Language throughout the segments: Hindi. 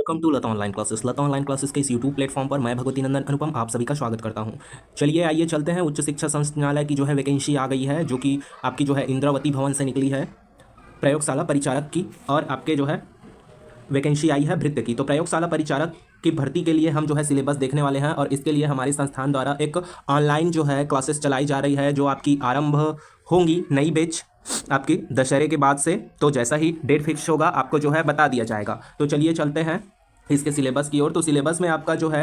Welcome to Lata online classes. Lata online classes के इस यूट्यूब प्लेटफॉर्म पर मैं भगवती नंदन अनुपम आप सभी का स्वागत करता हूं। चलिए आइए चलते हैं। उच्च शिक्षा संचालय की जो है वैकेंसी आ गई है, जो कि आपकी जो है इंद्रावती भवन से निकली है, प्रयोगशाला परिचारक की। और आपके जो है वैकेंसी आई है भृत्य की। तो प्रयोगशाला परिचारक की भर्ती के लिए हम जो है सिलेबस देखने वाले हैं, और इसके लिए हमारे संस्थान द्वारा एक ऑनलाइन जो है क्लासेस चलाई जा रही है, जो आपकी आरंभ होंगी नई बैच आपकी दशहरे के बाद से। तो जैसा ही डेट फिक्स होगा आपको जो है बता दिया जाएगा। तो चलिए चलते हैं इसके सिलेबस की ओर। तो सिलेबस में आपका जो है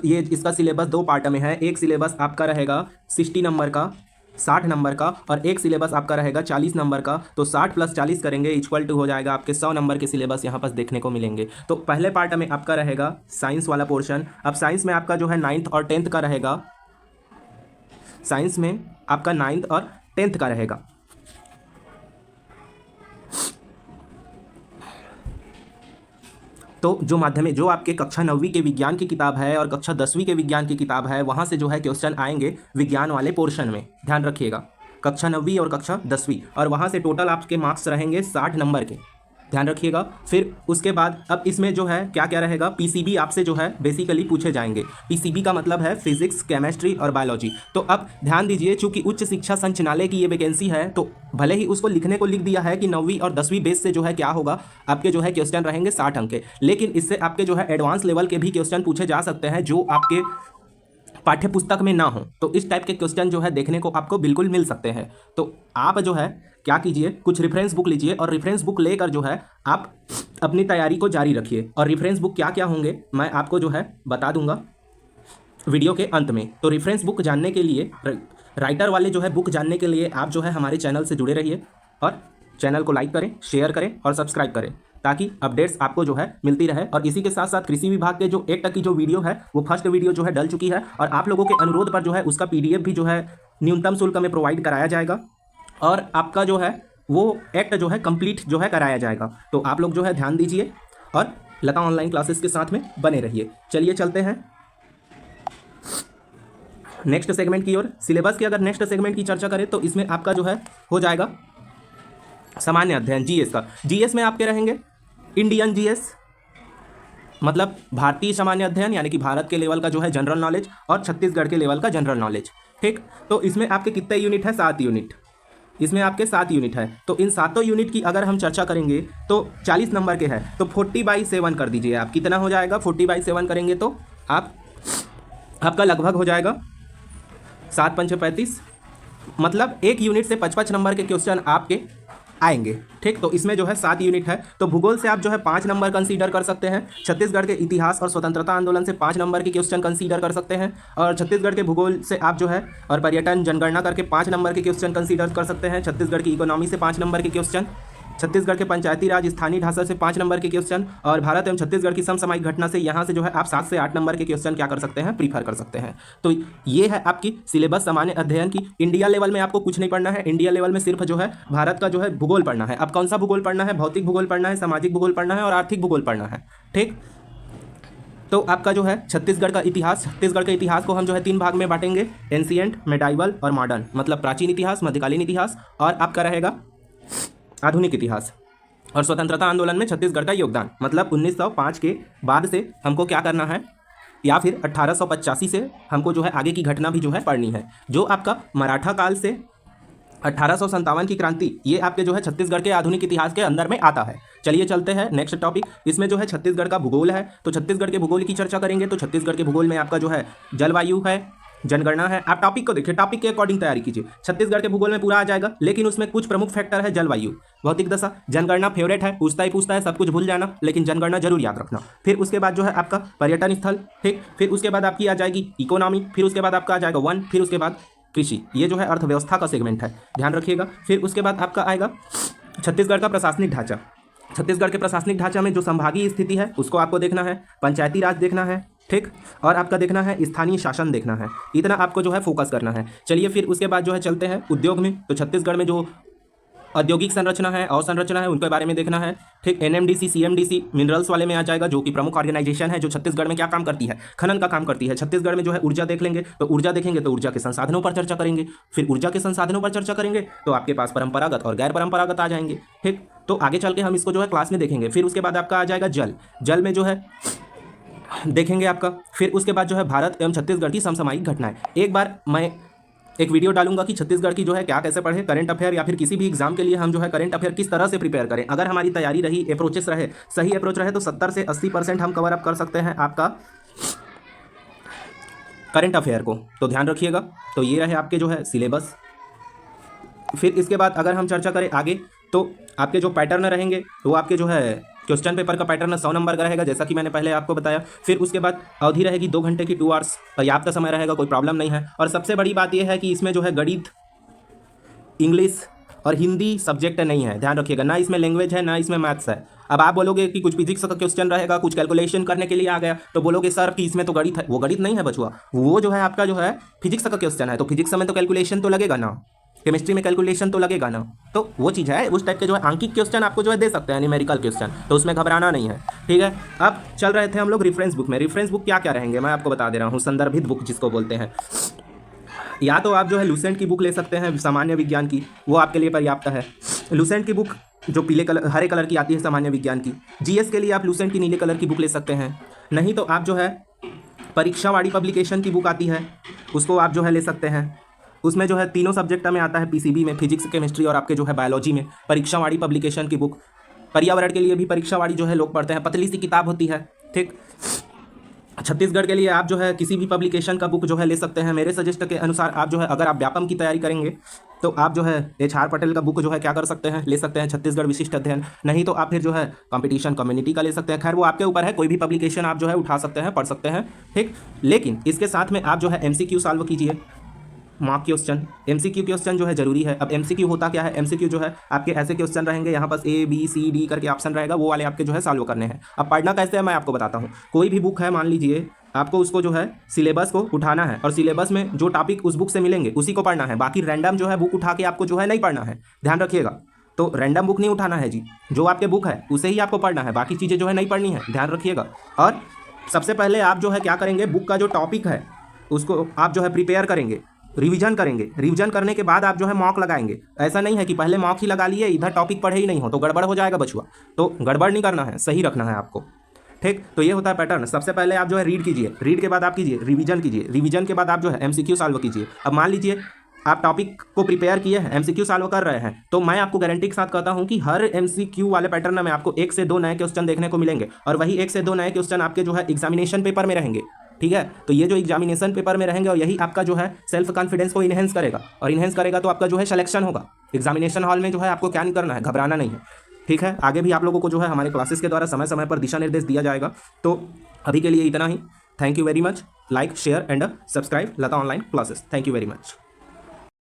ये इसका सिलेबस दो पार्ट में है। एक सिलेबस आपका रहेगा 60 नंबर का, 60 नंबर का, और एक सिलेबस आपका रहेगा 40 नंबर का। तो 60 + 40 करेंगे इक्वल टू हो जाएगा आपके 100 नंबर के सिलेबस यहाँ पर देखने को मिलेंगे। तो पहले पार्ट में आपका रहेगा साइंस वाला पोर्शन। अब साइंस में आपका जो है 9th और 10th का रहेगा। साइंस में आपका 9th और 10th का रहेगा। तो जो माध्यमिक जो आपके कक्षा 9वीं के विज्ञान की किताब है और कक्षा 10वीं के विज्ञान की किताब है, वहाँ से जो है क्वेश्चन आएंगे विज्ञान वाले पोर्शन में, ध्यान रखिएगा। कक्षा 9वीं और कक्षा 10वीं, और वहाँ से टोटल आपके मार्क्स रहेंगे 60 नंबर के, ध्यान रखिएगा। फिर उसके बाद अब इसमें जो है क्या क्या रहेगा, पीसीबी आपसे जो है बेसिकली पूछे जाएंगे। पीसीबी का मतलब है फिजिक्स, केमिस्ट्री और बायोलॉजी। तो अब ध्यान दीजिए, चूंकि उच्च शिक्षा संचालय की ये वैकेंसी है, तो भले ही उसको लिखने को लिख दिया है कि 9वीं और 10वीं बेस से जो है क्या होगा, आपके जो है क्वेश्चन रहेंगे 60 अंक के, लेकिन इससे आपके जो है एडवांस लेवल के भी क्वेश्चन पूछे जा सकते हैं जो आपके पाठ्य पुस्तक में ना हो। तो इस टाइप के क्वेश्चन जो है देखने को आपको बिल्कुल मिल सकते हैं। तो आप जो है क्या कीजिए, कुछ रेफरेंस बुक लीजिए, और रेफरेंस बुक लेकर जो है आप अपनी तैयारी को जारी रखिए। और रेफरेंस बुक क्या क्या होंगे मैं आपको जो है बता दूंगा वीडियो के अंत में। तो रेफरेंस बुक जानने के लिए, राइटर वाले जो है बुक जानने के लिए आप जो है हमारे चैनल से जुड़े रहिए, और चैनल को लाइक करें, शेयर करें और सब्सक्राइब करें, ताकि अपडेट्स आपको जो है मिलती रहे। और इसी के साथ साथ कृषि विभाग के जो 1 टक की जो वीडियो है, वो फर्स्ट वीडियो जो है डल चुकी है, और आप लोगों के अनुरोध पर जो है उसका PDF भी जो है न्यूनतम शुल्क में प्रोवाइड कराया जाएगा, और आपका जो है वो एक्ट जो है कंप्लीट जो है कराया जाएगा। तो आप लोग जो है ध्यान दीजिए और लता ऑनलाइन क्लासेस के साथ में बने रहिए। चलिए चलते हैं नेक्स्ट सेगमेंट की ओर। सिलेबस की अगर नेक्स्ट सेगमेंट की चर्चा करें तो इसमें आपका जो है हो जाएगा सामान्य अध्ययन, जीएस का। जीएस में आपके रहेंगे इंडियन जीएस, मतलब भारतीय सामान्य अध्ययन, यानी कि भारत के लेवल का जो है जनरल नॉलेज, और छत्तीसगढ़ के लेवल का जनरल नॉलेज। ठीक, तो इसमें आपके कितने यूनिट है, 7 यूनिट। इसमें आपके 7 यूनिट है। तो इन 7 यूनिट की अगर हम चर्चा करेंगे तो 40 नंबर के हैं, तो 40/7 कर दीजिए आप। कितना हो जाएगा, 40/7 करेंगे तो आपका लगभग हो जाएगा 7 × 5 = 35, मतलब एक यूनिट से 55 नंबर के क्वेश्चन आपके आएंगे। ठीक, तो इसमें जो है 7 यूनिट है। तो भूगोल से आप जो है 5 नंबर कंसीडर कर सकते हैं। छत्तीसगढ़ के इतिहास और स्वतंत्रता आंदोलन से 5 नंबर के क्वेश्चन कंसीडर कर सकते हैं। और छत्तीसगढ़ के भूगोल से आप जो है और पर्यटन जनगणना करके 5 नंबर के क्वेश्चन कंसीडर कर सकते हैं। छत्तीसगढ़ की इकोनॉमी से 5 नंबर के क्वेश्चन, छत्तीसगढ़ के पंचायती राज स्थानीय ढांचा से 5 नंबर के क्वेश्चन, और भारत एवं छत्तीसगढ़ की समसामयिक घटना से यहाँ से जो है आप 7 से 8 नंबर के क्वेश्चन क्या कर सकते हैं, प्रीफर कर सकते हैं। तो ये है आपकी सिलेबस सामान्य अध्ययन की। इंडिया लेवल में आपको कुछ नहीं पढ़ना है। इंडिया लेवल में सिर्फ जो है भारत का जो है भूगोल पढ़ना है। अब कौन सा भूगोल पढ़ना है, भौतिक भूगोल पढ़ना है, सामाजिक भूगोल पढ़ना है और आर्थिक भूगोल पढ़ना है। ठीक, तो आपका जो है छत्तीसगढ़ का इतिहास, छत्तीसगढ़ के इतिहास को हम जो है 3 भाग में बांटेंगे, एंशिएंट, मेडाइवल और मॉडर्न, मतलब प्राचीन इतिहास, मध्यकालीन इतिहास, और आपका रहेगा आधुनिक इतिहास। और स्वतंत्रता आंदोलन में छत्तीसगढ़ का योगदान, मतलब 1905 के बाद से हमको क्या करना है, या फिर 1885 से हमको जो है आगे की घटना भी जो है पढ़नी है। जो आपका मराठा काल से 1857 की क्रांति, ये आपके जो है छत्तीसगढ़ के आधुनिक इतिहास के अंदर में आता है। चलिए चलते हैं नेक्स्ट टॉपिक। इसमें जो है छत्तीसगढ़ का भूगोल है, तो छत्तीसगढ़ के भूगोल की चर्चा करेंगे। तो छत्तीसगढ़ के भूगोल में आपका जो है जलवायु है, जनगणना है। आप टॉपिक को देखिए, टॉपिक के अकॉर्डिंग तैयारी कीजिए। छत्तीसगढ़ के भूगोल में पूरा आ जाएगा, लेकिन उसमें कुछ प्रमुख फैक्टर है। जलवायु, भौतिक दशा, जनगणना फेवरेट है, पूछता है, सब कुछ भूल जाना, लेकिन जनगणना जरूर याद रखना। फिर उसके बाद जो है आपका पर्यटन स्थल, ठीक, फिर उसके बाद आपकी आ जाएगी इकोनॉमी, फिर उसके बाद आपका आ जाएगा वन, फिर उसके बाद कृषि। ये जो है अर्थव्यवस्था का सेगमेंट है, ध्यान रखिएगा। फिर उसके बाद आपका आएगा छत्तीसगढ़ का प्रशासनिक ढांचा। छत्तीसगढ़ के प्रशासनिक ढांचा में जो संभागीय स्थिति है उसको आपको देखना है, पंचायती राज देखना है, ठीक, और आपका देखना है स्थानीय शासन देखना है। इतना आपको जो है फोकस करना है। चलिए फिर उसके बाद जो है चलते हैं उद्योग में। तो छत्तीसगढ़ में जो औद्योगिक संरचना है, अवसंरचना है, उनके बारे में देखना है। ठीक, NMDC, CMDC मिनरल्स वाले में आ जाएगा, जो कि प्रमुख ऑर्गेनाइजेशन है जो छत्तीसगढ़ में क्या काम करती है, खनन का काम करती है। छत्तीसगढ़ में जो है ऊर्जा देख लेंगे, तो ऊर्जा देखेंगे तो ऊर्जा के संसाधनों पर चर्चा करेंगे। फिर ऊर्जा के संसाधनों पर चर्चा करेंगे तो आपके पास परंपरागत और गैर परंपरागत आ जाएंगे। ठीक, तो आगे चल के हम इसको जो है क्लास में देखेंगे। फिर उसके बाद आपका आ जाएगा जल, जल में जो है देखेंगे आपका। फिर उसके बाद जो है भारत एवं छत्तीसगढ़ की समसामयिक घटनाएं। एक बार मैं एक वीडियो डालूंगा कि छत्तीसगढ़ की जो है क्या कैसे पढ़े करंट अफेयर, या फिर किसी भी एग्जाम के लिए हम जो है करंट अफेयर किस तरह से प्रिपेयर करें। अगर हमारी तैयारी रही, अप्रोचेस रहे, सही अप्रोच रहे, तो 70 से 80% हम कवर अप कर सकते हैं आपका करंट अफेयर को। तो ध्यान रखिएगा। तो ये रहे आपके जो है सिलेबस। फिर इसके बाद अगर हम चर्चा करें आगे, तो आपके जो पैटर्न रहेंगे वो आपके जो है क्वेश्चन पेपर का पैटर्न 100 नंबर का रहेगा, जैसा कि मैंने पहले आपको बताया। फिर उसके बाद अवधि रहेगी 2 घंटे की, 2 आवर्स, पर्याप्त समय रहेगा, कोई प्रॉब्लम नहीं है। और सबसे बड़ी बात यह है कि इसमें जो है गणित, इंग्लिश और हिंदी सब्जेक्ट नहीं है, ध्यान रखिएगा। ना इसमें लैंग्वेज है, ना इसमें मैथ्स है। अब आप बोलोगे कि कुछ फिजिक्स का क्वेश्चन रहेगा, कुछ कैलकुलेशन करने के लिए आ गया, तो बोलोगे सर कि इसमें तो गणित है। वो गणित नहीं है बचुआ, वो जो है आपका जो है फिजिक्स का क्वेश्चन है। तो फिजिक्स में तो कैलकुलेशन तो लगेगा ना, केमिस्ट्री में कैलकुलेशन तो लगेगा ना। तो वो चीज़ है, उस टाइप के जो है आंकिक क्वेश्चन आपको जो है दे सकते हैं, न्यूमेरिकल क्वेश्चन, तो उसमें घबराना नहीं है, ठीक है। अब चल रहे थे हम लोग रेफरेंस बुक में। रेफरेंस बुक क्या क्या रहेंगे मैं आपको बता दे रहा हूँ। संदर्भित बुक जिसको बोलते हैं, या तो आप जो है लुसेंट की बुक ले सकते हैं सामान्य विज्ञान की, वो आपके लिए पर्याप्त है। लुसेंट की बुक जो पीले कलर हरे कलर की आती है सामान्य विज्ञान की। जीएस के लिए आप लुसेंट की नीले कलर की बुक ले सकते हैं। नहीं तो आप जो है परीक्षावाड़ी पब्लिकेशन की बुक आती है, उसको आप जो है ले सकते हैं। उसमें जो है तीनों सब्जेक्ट में आता है, पीसीबी में, फिजिक्स, केमिस्ट्री और आपके जो है बायोलॉजी में। परीक्षावाड़ी पब्लिकेशन की बुक, पर्यावरण के लिए भी परीक्षावाड़ी जो है लोग पढ़ते हैं, पतली सी किताब होती है, ठीक। छत्तीसगढ़ के लिए आप जो है किसी भी पब्लिकेशन का बुक जो है ले सकते हैं। मेरे सजेस्ट के अनुसार आप जो है अगर आप व्यापम की तैयारी करेंगे तो आप जो है HR पटेल का बुक जो है क्या कर सकते हैं, ले सकते हैं, छत्तीसगढ़ विशिष्ट अध्ययन। नहीं तो आप फिर जो है कंपटीशन कम्युनिटी का ले सकते हैं। खैर वो आपके ऊपर है, कोई भी पब्लिकेशन आप जो है उठा सकते हैं, पढ़ सकते हैं, ठीक। लेकिन इसके साथ में आप जो है MCQ सॉल्व कीजिए, मॉक क्वेश्चन। MCQ क्वेश्चन जो है जरूरी है। अब MCQ होता क्या है, MCQ जो है आपके ऐसे क्वेश्चन रहेंगे, यहाँ पास ABCD करके ऑप्शन रहेगा, वो वाले आपके जो है सॉल्व करने हैं। अब पढ़ना कैसे है मैं आपको बताता हूँ। कोई भी बुक है, मान लीजिए आपको उसको जो है सिलेबस को उठाना है, और सिलेबस में जो टॉपिक उस बुक से मिलेंगे उसी को पढ़ना है। बाकी रैंडम जो है बुक उठा के आपको जो है नहीं पढ़ना है, ध्यान रखिएगा। तो रैंडम बुक नहीं उठाना है जी, जो आपके बुक है उसे ही आपको पढ़ना है, बाकी चीज़ें जो है नहीं पढ़नी है, ध्यान रखिएगा। और सबसे पहले आप जो है क्या करेंगे, बुक का जो टॉपिक है उसको आप जो है प्रिपेयर करेंगे, रिवीजन करेंगे। रिवीजन करने के बाद आप जो है मॉक लगाएंगे। ऐसा नहीं है कि पहले मॉक ही लगा लिए, इधर टॉपिक पढ़े ही नहीं हो, तो गड़बड़ हो जाएगा बचुआ। तो गड़बड़ नहीं करना है, सही रखना है आपको, ठीक। तो ये होता है पैटर्न। सबसे पहले आप जो है रीड कीजिए, रीड के बाद आप कीजिए रिवीजन कीजिए, रिवीजन के बाद आप जो है MCQ सॉल्व कीजिए। अब मान लीजिए आप टॉपिक को प्रिपेयर किए हैं, MCQ सॉल्व कर रहे हैं, तो मैं आपको गारंटी के साथ कहता हूं कि हर MCQ वाले पैटर्न में आपको 1 से 2 नए क्वेश्चन देखने को मिलेंगे, और वही 1 से 2 नए क्वेश्चन आपके जो है एग्जामिनेशन पेपर में रहेंगे, ठीक है। तो ये जो एग्जामिनेशन पेपर में रहेंगे, और यही आपका जो है सेल्फ कॉन्फिडेंस को इनहेंस करेगा, और इनहेंस करेगा तो आपका जो है सिलेक्शन होगा एग्जामिनेशन हॉल में। जो है आपको क्या नहीं करना है, घबराना नहीं है, ठीक है। आगे भी आप लोगों को जो है हमारे क्लासेस के द्वारा समय समय पर दिशा निर्देश दिया जाएगा। तो अभी के लिए इतना ही। Thank you very much. Like, share and subscribe Lata online classes. Thank you very much.